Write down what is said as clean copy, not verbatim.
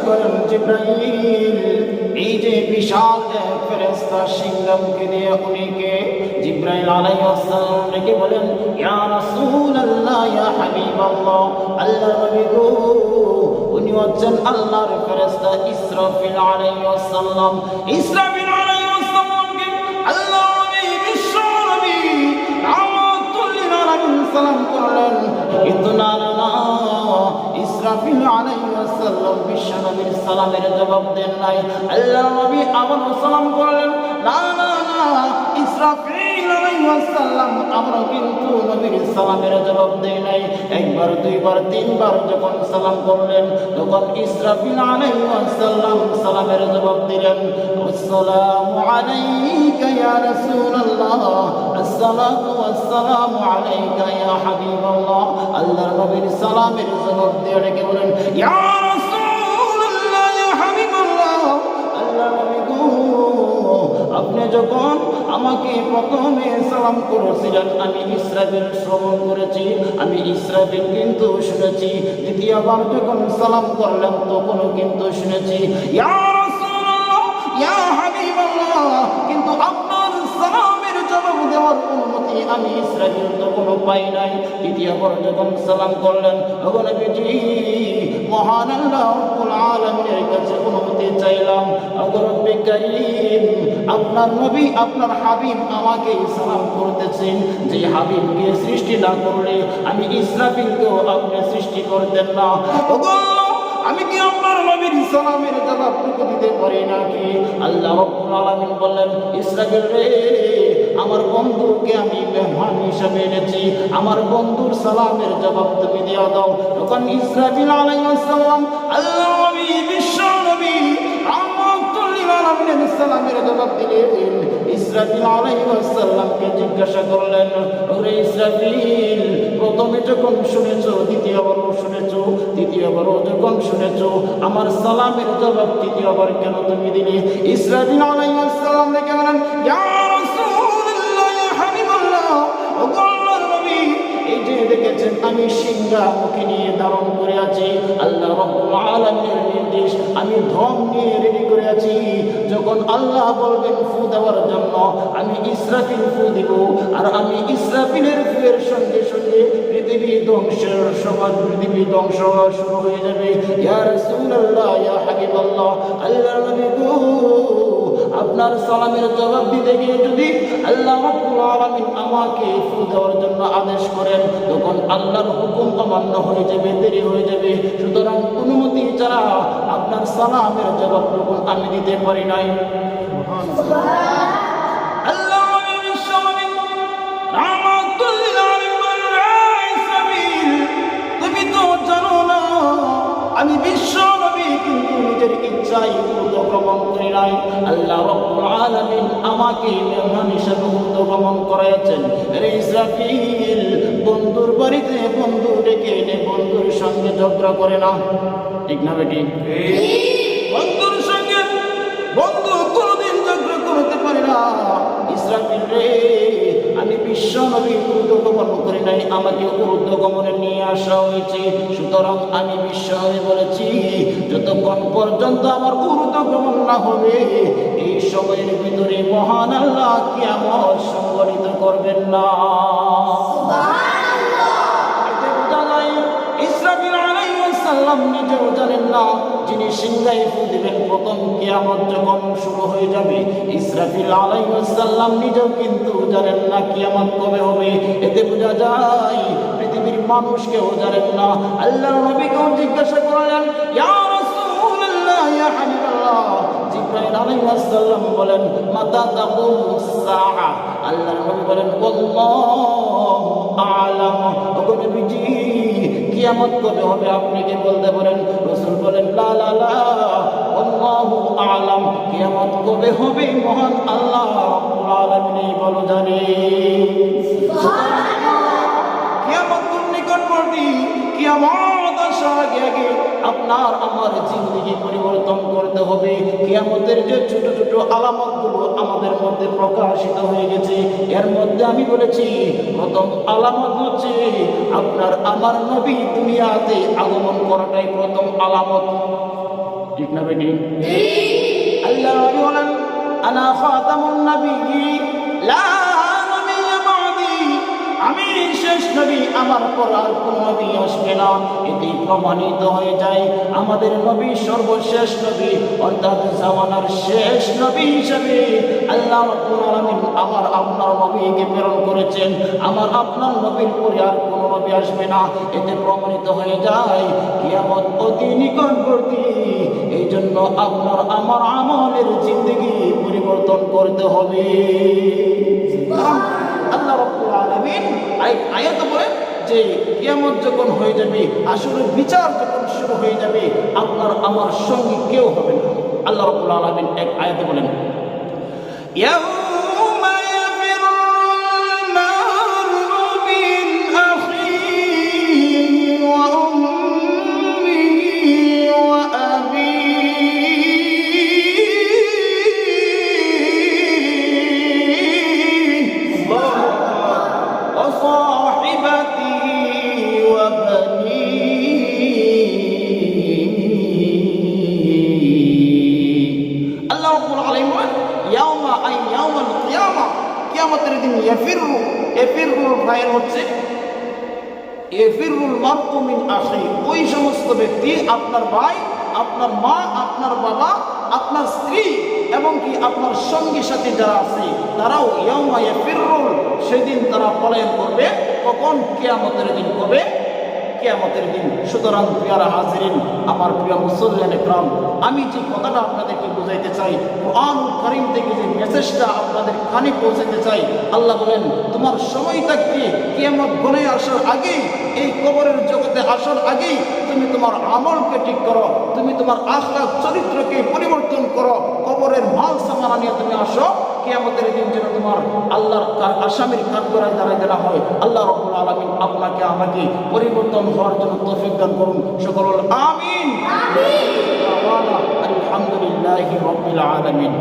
করেন জিবরাইল, এই যে বিশাল এক ফেরেশতা সিংহামকে দিয়ে উনিকে জিবরাইল আলাইহিস সালাম ডেকে বলেন, ইয়া রাসূলুল্লাহ, ইয়া হাবিবাল্লাহ, আল্লাহর নবী গো, উনি হচ্ছেন আল্লাহর ফেরেশতা ইসরাফিল আলাইহিস সালাম। ইসরাফিল আলাইহিস সালামকে আল্লাহর নবী বিশ্ব নবী রাহমাতুল লিল আলামিন সালাম করলেন, কিন্তু না না না, ইসরাফিল আলাইহিস সালাম বিশ্ব নবীর সালামের জবাব দেন নাই। আল্লাহর নবী আবার সালাম করলেন, না না না, ইসরাফিল আলাইহিস সালাম আমরা কিন্তু নবীর সালামের জবাব দেই নাই। একবার, দুইবার, তিনবার যখন সালাম করলেন, তখন ইসরাফিল আলাইহিস সালাম সালামের জবাব দিলেন, আসসালামু আলাইকা ইয়া রাসূলুল্লাহ, আসসালাতু ওয়াসসালামু আলাইকা ইয়া হাবিবাল্লাহ। আল্লাহর নবীর সালামের জবাব দিয়ে রেখে বলেন, ইয়া রাসূলুল্লাহ, ইয়া হাবিবাল্লাহ, আল্লাহর নবী গো, আপনি যখন আমাকে প্রথমে সালাম করেছিলেন আমি ইসরাফিল শ্রবণ করেছি, আমি ইসরাফিল কিন্তু শুনেছি। দ্বিতীয়বার যখন সালাম করলাম তখনও কিন্তু শুনেছি। ইয়া রাসূলুল্লাহ, ইয়া হাবিবাল্লাহ, কিন্তু আপনার সালামের জবাব দেওয়ার অনুমতি আমি ইসরাফিল তখনও পাই নাই। তৃতীয়বার যখন সালাম করলেন, ওগো নবীজি, মহান আল্লাহ রাব্বুল আলামিনের কাছে অনুমতি চাইলাম, ওগো রব্বে কারীম, আপনার নবী, আপনার হাবিব আমাকে সালাম করতেছেন, যে হাবিবকে সৃষ্টি না করলে আমি ইসরাফিলকেও আপনি সৃষ্টি করতেন না। ওগো, আমি কি আপনার নবীর সালামের জবাবটুকু দিতে পারি নাকি? আল্লাহ রাব্বুল আলামিন বললেন, ইসরাফিল রে, আমার বন্ধুকে আমি মেহমান হিসাবে এনেছি, আমার বন্ধুর সালামের জবাব তুমি দিয়ে দাও। তখন ইসরাফিল আলাইহিস সালাম আল্লাহ নবী, বিশ্ব নবী রাহমাতুল লিল আলামিনের সালামের জবাব দিলেন। ইসরাফিল আলাইহিস সালামকে জিজ্ঞাসা করলেন, ওরে ইসরাফিল, প্রথমে যখন শুনেছো, দ্বিতীয়বারও শুনেছো, তৃতীয়বারও যখন শুনেছো, আমার সালামের জবাব তৃতীয়বার কেন তুমি দিলে? ইসরাফিল আলাইহিস সালাম রেখে বলেন, ইয়া রাসূলুল্লাহ, ইয়া হাবিবাল্লাহ, ও আল্লাহর নবী, এই যে দেখেছেন আমি সিংহামুখী নিয়ে ধারণ করে আছি, আল্লাহ রাব্বুল আলামিনের নির্দেশ, আমি ধম নিয়ে রেডি করে আছি। যখন আল্লাহ বলবেন ফু দেওয়ার জন্য, আমি ইসরাফিল ফু দিব, আর আমি ইসরাফিলের ফুয়ের সঙ্গে সঙ্গে পৃথিবী ধ্বংসের সমাজ, পৃথিবী ধ্বংস শুরু হয়ে যাবে। ইয়া রাসূলুল্লাহ, ইয়া হাবিবাল্লাহ, আল্লাহর নবী গো, আপনার সালামের জবাব দিতে গিয়ে যদি আল্লাহ রাব্বুল আলামিন আমাকে ফু দেওয়ার জন্য আদেশ করেন, তখন আল্লাহর হুকুম অমান্য হয়ে যাবে, দেরি হয়ে যাবে। সুতরাং অনুমতি ছাড়া আপনার সালামের জবাবটুকু আমি দিতে পারি নাই। আল্লাহ তুমি তো জানো না, আমি বিশ্ব নবী কিন্তু নিজের ইচ্ছায় ঊর্ধ্বগমন করি নাই। আল্লাহ রাব্বুল আলামিন আমাকে মেহমান হিসেবে ঊর্ধ্বগমন করাইছেন। রে ইসরাফিল, বন্ধুর বাড়িতে বন্ধু ডেকে এনে বন্ধুর সঙ্গে ঝগড়া করে না, ঠিক না বেটি? বন্ধুর সঙ্গে বন্ধু কোনদিন ঝগড়া করতে পারে না। ইসরাফিল রে, আমি বিশ্ব নবী ঊর্ধ্বগমন করি নাই, আমাকে ঊর্ধ্বগমনে নিয়ে আসা হয়েছে। সুতরাং আমি বিশ্ব নবী বলেছি, যতক্ষণ পর্যন্ত আমার ঊর্ধ্বগমন না হবে, এই সময়ের ভিতরে মহান আল্লাহ কিয়ামত সংঘটিত করবেন না। এতে বোঝা যায় ইসরাফিল আলাইহিস সালাম নিজেও জানেন না যিনি সিংহায় ফু দিবেন প্রথম কিয়ামত যখন শুরু হয়ে যাবে, ইসরাফিল আলাইহিস সালাম নিজেও কিন্তু জানেন না কিয়ামত কবে হবে। এতে বোঝা যায় পৃথিবীর মানুষকেও জানেন না। আল্লাহর নবীকেও জিজ্ঞাসা করলেন, ইয়া রাসূলুল্লাহ, ইয়া হাবিবাল্লাহ, জিবরাইল আলাইহিস সালাম বলেন, মাতা তাকুমুস সাআ? আল্লাহর নবী বলেন, আল্লাহু আ'লাম। ওগো নবীজি, কিয়ামত কবে হবে আপনি কি বলতে পারেন? রাসূল বলেন, লা লা লা, আল্লাহু আ'লাম, কিয়ামত কবে হবে মহান আল্লাহ রাব্বুল আলামিন ভালো জানে। সুবহানাল্লাহ। কিয়ামত কোন নিকটবর্তী, কিয়ামত আসার আগে আগে আপনার আমার জিন্দেগি পরিবর্তন করতে হবে। কিয়ামতের যে ছোট ছোট আলামতগুলো আমাদের মধ্যে প্রকাশিত হয়ে গেছে, এর মধ্যে আমি বলেছি প্রথম আলামত হচ্ছে আপনার আমার নবী দুনিয়াতে আগমন করাটাই প্রথম আলামত। ঠিক না বেটি? আল্লাহ নবী বলেন আনা খাতামুন নাবিয়্যিন লা নাবিয়্যা বা'দি, আমি শেষ নবী, আমার পর আর কোন নবী আসবে না। এটি প্রমাণিত হয়ে যায় আমাদের নবী সর্বশেষ নবী, অর্থাৎ জামানার শেষ নবী হিসেবে আল্লাহ রাব্বুল আলামিন আমার আপনার নবীকে প্রেরণ করেছেন। আমার আপনার নবীর পরে আর কোন নবী আসবে না। এতে প্রমাণিত হয়ে যায় কিয়ামত অতি নিকটবর্তী। এই জন্য আপনার আমার আমলের জিন্দেগি পরিবর্তন করতে হবে। আল্লাহ রাব্বুল আলামিন আয়াত বলে যে কিয়ামত যখন হয়ে যাবে, আসলে বিচার যখন শুরু হয়ে যাবে, আপনার আমার সঙ্গে কেউ হবে না। আল্লাহ রাব্বুল আলামিন এক আয়াতে বলেন ইয়াউমা ইয়াফিরুল মার'উ মিন আখিহি ওয়া উম্মিহি ওয়া আবিহি ওয়া সাহিবাতিহি ওয়া বানিহি। আল্লাহ রাব্বুল আলামিন ইয়াউমা আই ইয়াউমাল কিয়ামা, কিয়ামতের দিন ইয়াফিরুল ফাইল হচ্ছে ইয়াফিরুল মার'উ মিন আখিহি, ওই সমস্ত ব্যক্তি আপনার ভাই, আপনার মা, আপনার বাবা, আপনার স্ত্রী এবং কি আপনার সঙ্গী সাথী যারা আছে তারাও ইয়াউমা ইয়াফিরুল, সেদিন তারা পলায়ন করবে। কখন? কিয়ামতের দিন। কবে? কিয়ামতের দিন। সুতরাং প্রিয়ারা হাজিরিন, আমার প্রিয় মুসল্লিয়ানে کرام, আমি যে কথাটা আপনাদেরকে বুঝাইতে চাই, কুরআনুল কারীম থেকে যে মেসেজটা আপনাদের কানে পৌঁছাতে চাই, আল্লাহ বলেন তোমার সময় থাকতে কিয়ামত ঘনিয়ে আসার আগেই, এই কবরের জগতে আসার আগেই তুমি তোমার আমলকে ঠিক করো, তুমি তোমার আখলাক চরিত্রকে পরিবর্তন করো, কবরের মাল সামানা নিয়ে তুমি আসো। কিয়ামতের দিন যেন তোমার আল্লাহর আসামির কাঠগড়ায় দাঁড়ায় দেওয়া হয়। আল্লাহ রাব্বুল আলামিন আপনাকে আমাকে পরিবর্তন হওয়ার জন্য তৌফিক দান করুন। সকল আমিন। আলহামদুলিল্লাহি রাব্বিল আলামিন।